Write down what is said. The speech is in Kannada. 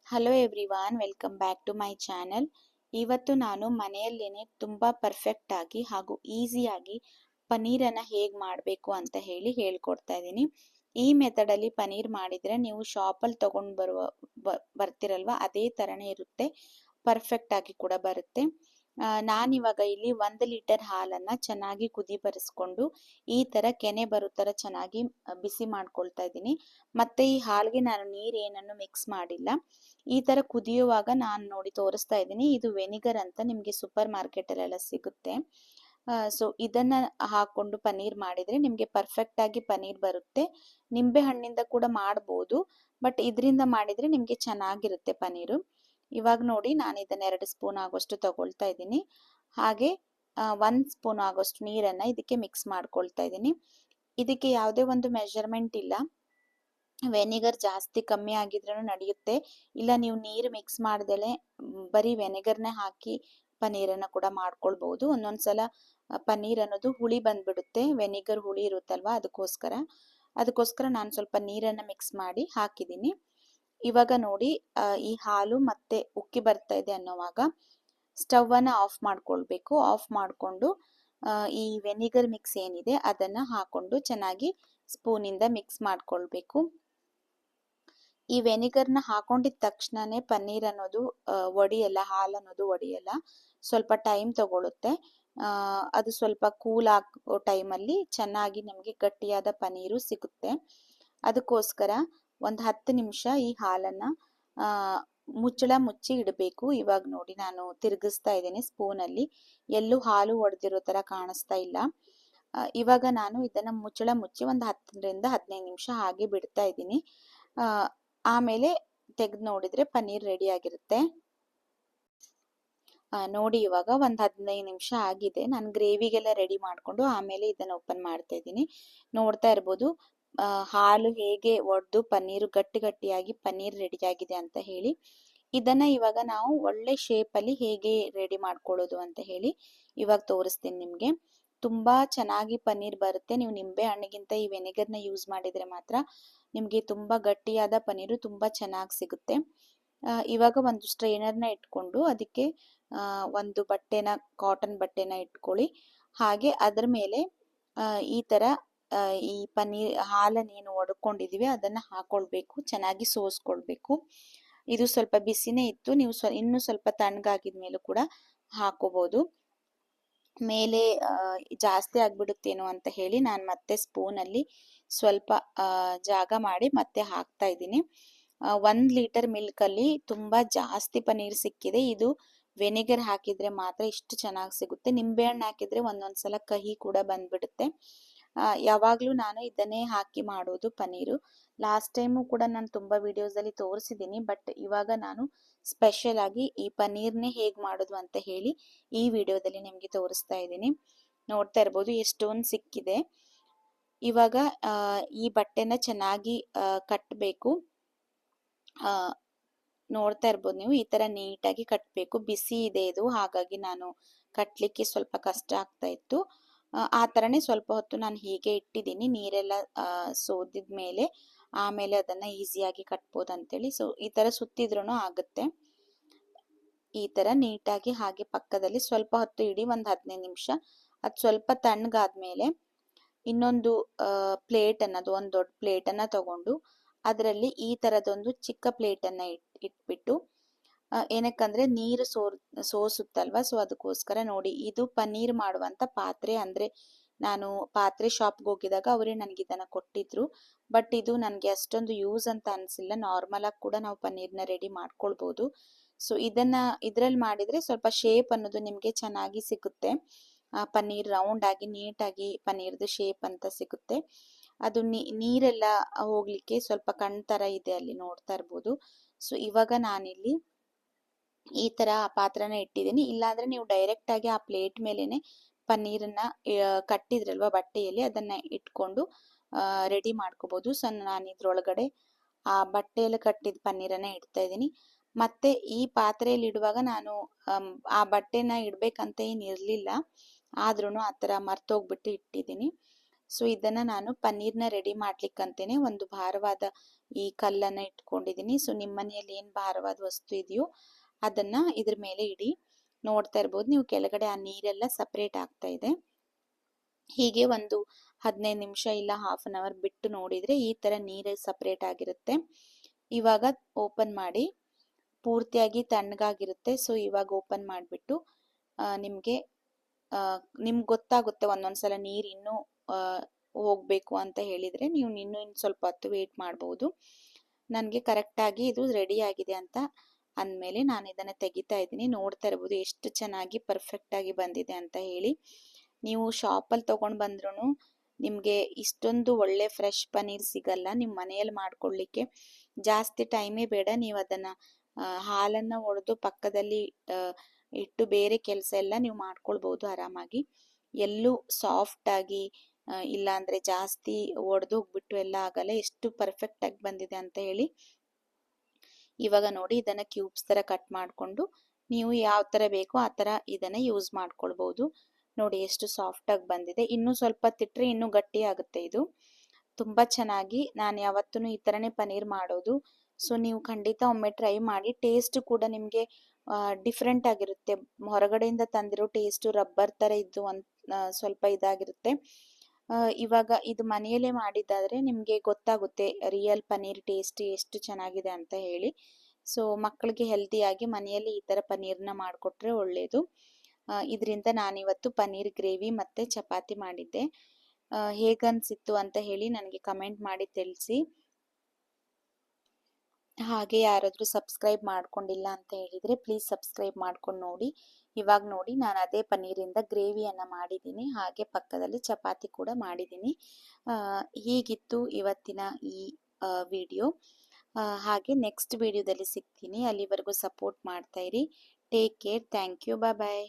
Hello everyone, welcome back to my channel. ಇವತ್ತು ನಾನು ಮನೆಯಲ್ಲೇನೆ ತುಂಬ ಪರ್ಫೆಕ್ಟ್ ಆಗಿ ಹಾಗೂ ಈಸಿಯಾಗಿ ಪನ್ನೀರನ್ನು ಹೇಗೆ ಮಾಡಬೇಕು ಅಂತ ಹೇಳ್ಕೊಡ್ತಾ ಇದ್ದೀನಿ. ಈ ಮೆಥಡಲ್ಲಿ ಪನ್ನೀರ್ ಮಾಡಿದರೆ ನೀವು ಶಾಪಲ್ಲಿ ತೊಗೊಂಡು ಬರ್ತಿರಲ್ವ, ಅದೇ ಥರನೇ ಇರುತ್ತೆ. ಪರ್ಫೆಕ್ಟ್ ಆಗಿ ಕೂಡ ಬರುತ್ತೆ. ನಾನಿವಾಗ ಇಲ್ಲಿ 1 ಲೀಟರ್ ಹಾಲನ್ನು ಚೆನ್ನಾಗಿ ಕುದಿ ಬರಿಸ್ಕೊಂಡು ಈ ಥರ ಕೆನೆ ಬರೋ ಥರ ಚೆನ್ನಾಗಿ ಬಿಸಿ ಮಾಡ್ಕೊಳ್ತಾ ಇದ್ದೀನಿ. ಮತ್ತು ಈ ಹಾಲಿಗೆ ನಾನು ನೀರೇನನ್ನು ಮಿಕ್ಸ್ ಮಾಡಿಲ್ಲ. ಈ ಥರ ಕುದಿಯುವಾಗ ನಾನು ನೋಡಿ ತೋರಿಸ್ತಾ ಇದ್ದೀನಿ. ಇದು ವೆನಿಗರ್ ಅಂತ ನಿಮಗೆ ಸೂಪರ್ ಮಾರ್ಕೆಟಲ್ಲೆಲ್ಲ ಸಿಗುತ್ತೆ. ಸೊ ಇದನ್ನು ಹಾಕ್ಕೊಂಡು ಪನ್ನೀರ್ ಮಾಡಿದರೆ ನಿಮಗೆ ಪರ್ಫೆಕ್ಟಾಗಿ ಪನ್ನೀರ್ ಬರುತ್ತೆ. ನಿಂಬೆ ಹಣ್ಣಿಂದ ಕೂಡ ಮಾಡ್ಬೋದು, ಬಟ್ ಇದರಿಂದ ಮಾಡಿದರೆ ನಿಮಗೆ ಚೆನ್ನಾಗಿರುತ್ತೆ ಪನ್ನೀರು. ಇವಾಗ ನೋಡಿ ನಾನು ಇದನ್ನು 2 ಸ್ಪೂನ್ ಆಗೋಷ್ಟು ತಗೊಳ್ತಾ ಇದ್ದೀನಿ. ಹಾಗೆ 1 ಸ್ಪೂನ್ ಆಗೋಷ್ಟು ನೀರನ್ನು ಇದಕ್ಕೆ ಮಿಕ್ಸ್ ಮಾಡ್ಕೊಳ್ತಾ ಇದ್ದೀನಿ. ಇದಕ್ಕೆ ಯಾವುದೇ ಒಂದು ಮೆಜರ್ಮೆಂಟ್ ಇಲ್ಲ. ವೆನಿಗರ್ ಜಾಸ್ತಿ ಕಮ್ಮಿ ಆಗಿದ್ರೂ ನಡೆಯುತ್ತೆ, ಇಲ್ಲ ನೀವು ನೀರು ಮಿಕ್ಸ್ ಮಾಡ್ದಲೆ ಬರೀ ವೆನಿಗರ್ನೇ ಹಾಕಿ ಪನ್ನೀರನ್ನು ಕೂಡ ಮಾಡ್ಕೊಳ್ಬೋದು. ಒಂದೊಂದ್ಸಲ ಪನ್ನೀರ್ ಅನ್ನೋದು ಹುಳಿ ಬಂದ್ಬಿಡುತ್ತೆ, ವೆನಿಗರ್ ಹುಳಿ ಇರುತ್ತಲ್ವ, ಅದಕ್ಕೋಸ್ಕರ ನಾನು ಸ್ವಲ್ಪ ನೀರನ್ನು ಮಿಕ್ಸ್ ಮಾಡಿ ಹಾಕಿದ್ದೀನಿ. ಇವಾಗ ನೋಡಿ ಈ ಹಾಲು ಮತ್ತೆ ಉಕ್ಕಿ ಬರ್ತಾ ಇದೆ ಅನ್ನೋವಾಗ ಸ್ಟವನ್ನು ಆಫ್ ಮಾಡ್ಕೊಳ್ಬೇಕು. ಆಫ್ ಮಾಡಿಕೊಂಡು ಈ ವೆನಿಗರ್ ಮಿಕ್ಸ್ ಏನಿದೆ ಅದನ್ನು ಹಾಕೊಂಡು ಚೆನ್ನಾಗಿ ಸ್ಪೂನಿಂದ ಮಿಕ್ಸ್ ಮಾಡ್ಕೊಳ್ಬೇಕು. ಈ ವೆನಿಗರ್ನ ಹಾಕೊಂಡಿದ ತಕ್ಷಣನೇ ಪನ್ನೀರ್ ಅನ್ನೋದು ಒಡೆಯಲ್ಲ, ಹಾಲು ಅನ್ನೋದು ಒಡೆಯಲ್ಲ, ಸ್ವಲ್ಪ ಟೈಮ್ ತಗೊಳುತ್ತೆ. ಅದು ಸ್ವಲ್ಪ ಕೂಲ್ ಆಗೋ ಟೈಮಲ್ಲಿ ಚೆನ್ನಾಗಿ ನಮಗೆ ಗಟ್ಟಿಯಾದ ಪನ್ನೀರು ಸಿಗುತ್ತೆ. ಅದಕ್ಕೋಸ್ಕರ ಒಂದು 10 ನಿಮಿಷ ಈ ಹಾಲನ್ನು ಮುಚ್ಚಳ ಮುಚ್ಚಿ ಇಡಬೇಕು. ಇವಾಗ ನೋಡಿ ನಾನು ತಿರುಗಿಸ್ತಾ ಇದ್ದೀನಿ ಸ್ಪೂನಲ್ಲಿ, ಎಲ್ಲೂ ಹಾಲು ಒಡೆದಿರೋ ಥರ ಕಾಣಿಸ್ತಾ ಇಲ್ಲ. ಇವಾಗ ನಾನು ಇದನ್ನು ಮುಚ್ಚಳ ಮುಚ್ಚಿ ಒಂದು 10 ರಿಂದ 15 ನಿಮಿಷ ಹಾಗೆ ಬಿಡ್ತಾ ಇದ್ದೀನಿ. ಆಮೇಲೆ ತೆಗೆದು ನೋಡಿದರೆ ಪನ್ನೀರ್ ರೆಡಿ ಆಗಿರುತ್ತೆ. ನೋಡಿ ಇವಾಗ ಒಂದು 15 ನಿಮಿಷ ಆಗಿದೆ. ನಾನು ಗ್ರೇವಿಗೆಲ್ಲ ರೆಡಿ ಮಾಡಿಕೊಂಡು ಆಮೇಲೆ ಇದನ್ನು ಓಪನ್ ಮಾಡ್ತಾ ಇದ್ದೀನಿ. ನೋಡ್ತಾ ಇರ್ಬೋದು ಹಾಲು ಹೇಗೆ ಒಡೆದು ಪನ್ನೀರು ಗಟ್ಟಿಯಾಗಿ ಪನ್ನೀರ್ ರೆಡಿಯಾಗಿದೆ ಅಂತ ಹೇಳಿ. ಇದನ್ನು ಇವಾಗ ನಾವು ಒಳ್ಳೆ ಶೇಪಲ್ಲಿ ಹೇಗೆ ರೆಡಿ ಮಾಡ್ಕೊಳ್ಳೋದು ಅಂತ ಹೇಳಿ ಇವಾಗ ತೋರಿಸ್ತೀನಿ ನಿಮಗೆ. ತುಂಬ ಚೆನ್ನಾಗಿ ಪನ್ನೀರ್ ಬರುತ್ತೆ. ನೀವು ನಿಂಬೆ ಹಣ್ಣಿಗಿಂತ ಈ ವೆನಿಗರ್ನ ಯೂಸ್ ಮಾಡಿದರೆ ಮಾತ್ರ ನಿಮಗೆ ತುಂಬ ಗಟ್ಟಿಯಾದ ಪನ್ನೀರು ತುಂಬ ಚೆನ್ನಾಗಿ ಸಿಗುತ್ತೆ. ಇವಾಗ ಒಂದು ಸ್ಟ್ರೈನರ್ನ ಇಟ್ಕೊಂಡು ಅದಕ್ಕೆ ಒಂದು ಬಟ್ಟೆನ, ಕಾಟನ್ ಬಟ್ಟೆನ ಇಟ್ಕೊಳ್ಳಿ. ಹಾಗೆ ಅದರ ಮೇಲೆ ಈ ಥರ ಈ ಪನ್ನೀರ್ ಹಾಲನ್ನೇನು ಒಡ್ಕೊಂಡಿದ್ದೀವಿ ಅದನ್ನು ಹಾಕೊಳ್ಬೇಕು, ಚೆನ್ನಾಗಿ ಸೋಸ್ಕೊಳ್ಬೇಕು. ಇದು ಸ್ವಲ್ಪ ಬಿಸಿನೇ ಇತ್ತು, ನೀವು ಇನ್ನೂ ಸ್ವಲ್ಪ ತಣ್ಣಗಾಗಿದ ಮೇಲೂ ಕೂಡ ಹಾಕೋಬೋದು. ಮೇಲೆ ಜಾಸ್ತಿ ಆಗಿಬಿಡುತ್ತೇನೋ ಅಂತ ಹೇಳಿ ನಾನು ಮತ್ತೆ ಸ್ಪೂನಲ್ಲಿ ಸ್ವಲ್ಪ ಜಾಗ ಮಾಡಿ ಮತ್ತೆ ಹಾಕ್ತಾ ಇದ್ದೀನಿ. 1 ಲೀಟರ್ ಮಿಲ್ಕಲ್ಲಿ ತುಂಬ ಜಾಸ್ತಿ ಪನ್ನೀರ್ ಸಿಕ್ಕಿದೆ. ಇದು ವೆನಿಗರ್ ಹಾಕಿದರೆ ಮಾತ್ರ ಇಷ್ಟು ಚೆನ್ನಾಗಿ ಸಿಗುತ್ತೆ. ನಿಂಬೆಹಣ್ಣು ಹಾಕಿದರೆ ಒಂದೊಂದ್ಸಲ ಕಹಿ ಕೂಡ ಬಂದ್ಬಿಡುತ್ತೆ. ಯಾವಾಗಲೂ ನಾನು ಇದನ್ನೇ ಹಾಕಿ ಮಾಡೋದು ಪನ್ನೀರು. ಲಾಸ್ಟ್ ಟೈಮು ಕೂಡ ನಾನು ತುಂಬ ವಿಡಿಯೋಸಲ್ಲಿ ತೋರಿಸಿದ್ದೀನಿ, ಬಟ್ ಇವಾಗ ನಾನು ಸ್ಪೆಷಲ್ ಆಗಿ ಈ ಪನ್ನೀರ್ನೇ ಹೇಗೆ ಮಾಡೋದು ಅಂತ ಹೇಳಿ ಈ ವಿಡಿಯೋದಲ್ಲಿ ನಿಮಗೆ ತೋರಿಸ್ತಾ ಇದ್ದೀನಿ. ನೋಡ್ತಾ ಇರ್ಬೋದು ಎಷ್ಟೊಂದು ಸಿಕ್ಕಿದೆ. ಇವಾಗ ಈ ಬಟ್ಟೆನ ಚೆನ್ನಾಗಿ ಕಟ್ಟಬೇಕು. ನೋಡ್ತಾ ಇರ್ಬೋದು ನೀವು, ಈ ಥರ ನೀಟಾಗಿ ಕಟ್ಟಬೇಕು. ಬಿಸಿ ಇದೆ ಇದು, ಹಾಗಾಗಿ ನಾನು ಕಟ್ಟಲಿಕ್ಕೆ ಸ್ವಲ್ಪ ಕಷ್ಟ ಆಗ್ತಾ ಇತ್ತು. ಆ ಥರನೇ ಸ್ವಲ್ಪ ಹೊತ್ತು ನಾನು ಹೀಗೆ ಇಟ್ಟಿದ್ದೀನಿ, ನೀರೆಲ್ಲ ಸೋದಿದ ಮೇಲೆ ಆಮೇಲೆ ಅದನ್ನು ಈಸಿಯಾಗಿ ಕಟ್ಬೋದು ಅಂತೇಳಿ. ಸೊ ಈ ಥರ ಸುತ್ತಿದ್ರೂ ಆಗುತ್ತೆ. ಈ ಥರ ನೀಟಾಗಿ ಹಾಗೆ ಪಕ್ಕದಲ್ಲಿ ಸ್ವಲ್ಪ ಹೊತ್ತು ಇಡಿ, ಒಂದು 15 ನಿಮಿಷ. ಅದು ಸ್ವಲ್ಪ ತಣ್ಣಗಾದ್ಮೇಲೆ ಇನ್ನೊಂದು ಪ್ಲೇಟ್ ಅನ್ನೋದು, ಒಂದು ದೊಡ್ಡ ಪ್ಲೇಟನ್ನು ತಗೊಂಡು ಅದರಲ್ಲಿ ಈ ಥರದೊಂದು ಚಿಕ್ಕ ಪ್ಲೇಟನ್ನು ಇಟ್ಬಿಟ್ಟು, ಏನಕ್ಕಂದರೆ ನೀರು ಸೋಸುತ್ತಲ್ವ, ಸೊ ಅದಕ್ಕೋಸ್ಕರ. ನೋಡಿ ಇದು ಪನ್ನೀರ್ ಮಾಡುವಂಥ ಪಾತ್ರೆ. ಅಂದರೆ ನಾನು ಪಾತ್ರೆ ಶಾಪ್ಗೆ ಹೋಗಿದಾಗ ಅವರೇ ನನಗೆ ಇದನ್ನು ಕೊಟ್ಟಿದ್ರು, ಬಟ್ ಇದು ನನಗೆ ಅಷ್ಟೊಂದು ಯೂಸ್ ಅಂತ ಅನಿಸಿಲ್ಲ. ನಾರ್ಮಲಾಗಿ ಕೂಡ ನಾವು ಪನ್ನೀರ್ನ ರೆಡಿ ಮಾಡ್ಕೊಳ್ಬೋದು. ಸೊ ಇದರಲ್ಲಿ ಮಾಡಿದರೆ ಸ್ವಲ್ಪ ಶೇಪ್ ಅನ್ನೋದು ನಿಮಗೆ ಚೆನ್ನಾಗಿ ಸಿಗುತ್ತೆ. ಪನ್ನೀರ್ ರೌಂಡ್ ಆಗಿ ನೀಟಾಗಿ ಪನ್ನೀರ್ದು ಶೇಪ್ ಅಂತ ಸಿಗುತ್ತೆ. ಅದು ನೀರೆಲ್ಲ ಹೋಗ್ಲಿಕ್ಕೆ ಸ್ವಲ್ಪ ಕಣ್ ಥರ ಇದೆ, ಅಲ್ಲಿ ನೋಡ್ತಾ ಇರ್ಬೋದು. ಸೊ ಇವಾಗ ನಾನಿಲ್ಲಿ ಈ ಥರ ಪಾತ್ರನ ಇಟ್ಟಿದ್ದೀನಿ. ಇಲ್ಲಾಂದರೆ ನೀವು ಡೈರೆಕ್ಟಾಗಿ ಆ ಪ್ಲೇಟ್ ಮೇಲೇ ಪನ್ನೀರನ್ನು ಕಟ್ಟಿದ್ರಲ್ವ ಬಟ್ಟೆಯಲ್ಲಿ, ಅದನ್ನು ಇಟ್ಕೊಂಡು ರೆಡಿ ಮಾಡ್ಕೋಬೋದು. ಸೊ ನಾನು ಇದ್ರೊಳಗಡೆ ಆ ಬಟ್ಟೆಯಲ್ಲಿ ಕಟ್ಟಿದ ಪನ್ನೀರನ್ನು ಇಡ್ತಾ ಇದ್ದೀನಿ. ಮತ್ತು ಈ ಪಾತ್ರೆಯಲ್ಲಿ ಇಡುವಾಗ ನಾನು ಆ ಬಟ್ಟೆನ ಇಡಬೇಕಂತ ಏನು ಇರಲಿಲ್ಲ, ಆದ್ರೂ ಆ ಥರ ಮರ್ತೋಗ್ಬಿಟ್ಟು ಇಟ್ಟಿದ್ದೀನಿ. ಸೊ ಇದನ್ನ ನಾನು ಪನ್ನೀರ್ನ ರೆಡಿ ಮಾಡ್ಲಿಕ್ಕಂತೇನೆ ಒಂದು ಭಾರವಾದ ಈ ಕಲ್ಲನ್ನ ಇಟ್ಕೊಂಡಿದ್ದೀನಿ. ಸೊ ನಿಮ್ಮ ಮನೆಯಲ್ಲಿ ಏನು ಭಾರವಾದ ವಸ್ತು ಇದೆಯೋ ಅದನ್ನ ಇದ್ರ ಮೇಲೆ ಇಡಿ. ನೋಡ್ತಾ ಇರ್ಬೋದು ನೀವು ಕೆಳಗಡೆ ಆ ನೀರೆಲ್ಲ ಸಪ್ರೇಟ್ ಆಗ್ತಾ ಇದೆ. ಹೀಗೆ ಒಂದು 15 ನಿಮಿಷ ಇಲ್ಲ ಹಾಫ್ ಅನ್ ಅವರ್ ಬಿಟ್ಟು ನೋಡಿದ್ರೆ ಈ ತರ ನೀರು ಸಪ್ರೇಟ್ ಆಗಿರುತ್ತೆ. ಇವಾಗ ಓಪನ್ ಮಾಡಿ, ಪೂರ್ತಿಯಾಗಿ ತಣ್ಣಗಾಗಿರುತ್ತೆ. ಸೊ ಇವಾಗ ಓಪನ್ ಮಾಡಿಬಿಟ್ಟು ನಿಮಗೆ ನಿಮ್ಗೆ ಗೊತ್ತಾಗುತ್ತೆ ಒಂದೊಂದ್ಸಲ ನೀರು ಇನ್ನೂ ಹೋಗ್ಬೇಕು ಅಂತ ಹೇಳಿದ್ರೆ ನೀವು ಇನ್ನೂ ಸ್ವಲ್ಪ ಹೊತ್ತು ವೇಟ್ ಮಾಡಬಹುದು. ನನಗೆ ಕರೆಕ್ಟಾಗಿ ಇದು ರೆಡಿ ಆಗಿದೆ ಅಂತ ಅಂದಮೇಲೆ ನಾನು ಇದನ್ನು ತೆಗಿತಾ ಇದ್ದೀನಿ. ನೋಡ್ತಾ ಇರ್ಬೋದು ಎಷ್ಟು ಚೆನ್ನಾಗಿ ಪರ್ಫೆಕ್ಟಾಗಿ ಬಂದಿದೆ ಅಂತ ಹೇಳಿ. ನೀವು ಶಾಪಲ್ಲಿ ತೊಗೊಂಡು ಬಂದ್ರೂ ನಿಮಗೆ ಇಷ್ಟೊಂದು ಒಳ್ಳೆ ಫ್ರೆಶ್ ಪನ್ನೀರ್ ಸಿಗಲ್ಲ. ನಿಮ್ಮ ಮನೆಯಲ್ಲಿ ಮಾಡ್ಕೊಳ್ಳಿಕ್ಕೆ ಜಾಸ್ತಿ ಟೈಮೇ ಬೇಡ. ನೀವು ಅದನ್ನು ಹಾಲನ್ನು ಒಡೆದು ಪಕ್ಕದಲ್ಲಿ ಇಟ್ಟು ಬೇರೆ ಕೆಲಸ ಎಲ್ಲ ನೀವು ಮಾಡ್ಕೊಳ್ಬೋದು ಆರಾಮಾಗಿ. ಎಲ್ಲೂ ಸಾಫ್ಟಾಗಿ ಇಲ್ಲ ಅಂದರೆ ಜಾಸ್ತಿ ಒಡೆದು ಹೋಗ್ಬಿಟ್ಟು ಎಲ್ಲ ಆಗಲ್ಲ. ಎಷ್ಟು ಪರ್ಫೆಕ್ಟಾಗಿ ಬಂದಿದೆ ಅಂತ ಹೇಳಿ. ಇವಾಗ ನೋಡಿ ಇದನ್ನು ಕ್ಯೂಬ್ಸ್ ಥರ ಕಟ್ ಮಾಡಿಕೊಂಡು ನೀವು ಯಾವ ಥರ ಬೇಕೋ ಆ ಥರ ಇದನ್ನು ಯೂಸ್ ಮಾಡ್ಕೊಳ್ಬೋದು. ನೋಡಿ ಎಷ್ಟು ಸಾಫ್ಟಾಗಿ ಬಂದಿದೆ. ಇನ್ನೂ ಸ್ವಲ್ಪ ತಿಟ್ಟರೆ ಇನ್ನೂ ಗಟ್ಟಿ ಆಗುತ್ತೆ ಇದು. ತುಂಬ ಚೆನ್ನಾಗಿ ನಾನು ಯಾವತ್ತೂ ಈ ಥರನೇ ಪನ್ನೀರ್ ಮಾಡೋದು. ಸೊ ನೀವು ಖಂಡಿತ ಒಮ್ಮೆ ಟ್ರೈ ಮಾಡಿ. ಟೇಸ್ಟ್ ಕೂಡ ನಿಮಗೆ ಡಿಫ್ರೆಂಟ್ ಆಗಿರುತ್ತೆ. ಹೊರಗಡೆಯಿಂದ ತಂದಿರೋ ಟೇಸ್ಟು ರಬ್ಬರ್ ಥರ ಇದ್ದು ಸ್ವಲ್ಪ ಇದಾಗಿರುತ್ತೆ. ಇವಾಗ ಇದು ಮನೆಯಲ್ಲೇ ಮಾಡಿದ್ದಾದರೆ ನಿಮಗೆ ಗೊತ್ತಾಗುತ್ತೆ ರಿಯಲ್ ಪನ್ನೀರ್ ಟೇಸ್ಟ್ ಎಷ್ಟು ಚೆನ್ನಾಗಿದೆ ಅಂತ ಹೇಳಿ. ಸೊ ಮಕ್ಕಳಿಗೆ ಹೆಲ್ದಿಯಾಗಿ ಮನೆಯಲ್ಲಿ ಈ ಥರ ಪನ್ನೀರ್ನ ಮಾಡಿಕೊಟ್ರೆ ಒಳ್ಳೆಯದು. ಇದರಿಂದ ನಾನಿವತ್ತು ಪನ್ನೀರ್ ಗ್ರೇವಿ ಮತ್ತು ಚಪಾತಿ ಮಾಡಿದ್ದೆ. ಹೇಗನ್ಸಿತ್ತು ಅಂತ ಹೇಳಿ ನನಗೆ ಕಮೆಂಟ್ ಮಾಡಿ ತಿಳಿಸಿ. ಹಾಗೆ ಯಾರಾದರೂ ಸಬ್ಸ್ಕ್ರೈಬ್ ಮಾಡ್ಕೊಂಡಿಲ್ಲ ಅಂತ ಹೇಳಿದರೆ ಪ್ಲೀಸ್ ಸಬ್ಸ್ಕ್ರೈಬ್ ಮಾಡ್ಕೊಂಡು ನೋಡಿ. ಇವಾಗ ನೋಡಿ ನಾನು ಅದೇ ಪನ್ನೀರಿಂದ ಗ್ರೇವಿಯನ್ನು ಮಾಡಿದ್ದೀನಿ, ಹಾಗೆ ಪಕ್ಕದಲ್ಲಿ ಚಪಾತಿ ಕೂಡ ಮಾಡಿದ್ದೀನಿ. ಹೀಗಿತ್ತು ಇವತ್ತಿನ ಈ ವಿಡಿಯೋ. ಹಾಗೆ ನೆಕ್ಸ್ಟ್ ವಿಡಿಯೋದಲ್ಲಿ ಸಿಗ್ತೀನಿ. ಅಲ್ಲಿವರೆಗೂ ಸಪೋರ್ಟ್ ಮಾಡ್ತಾಯಿರಿ. Take care. Thank you. Bye bye.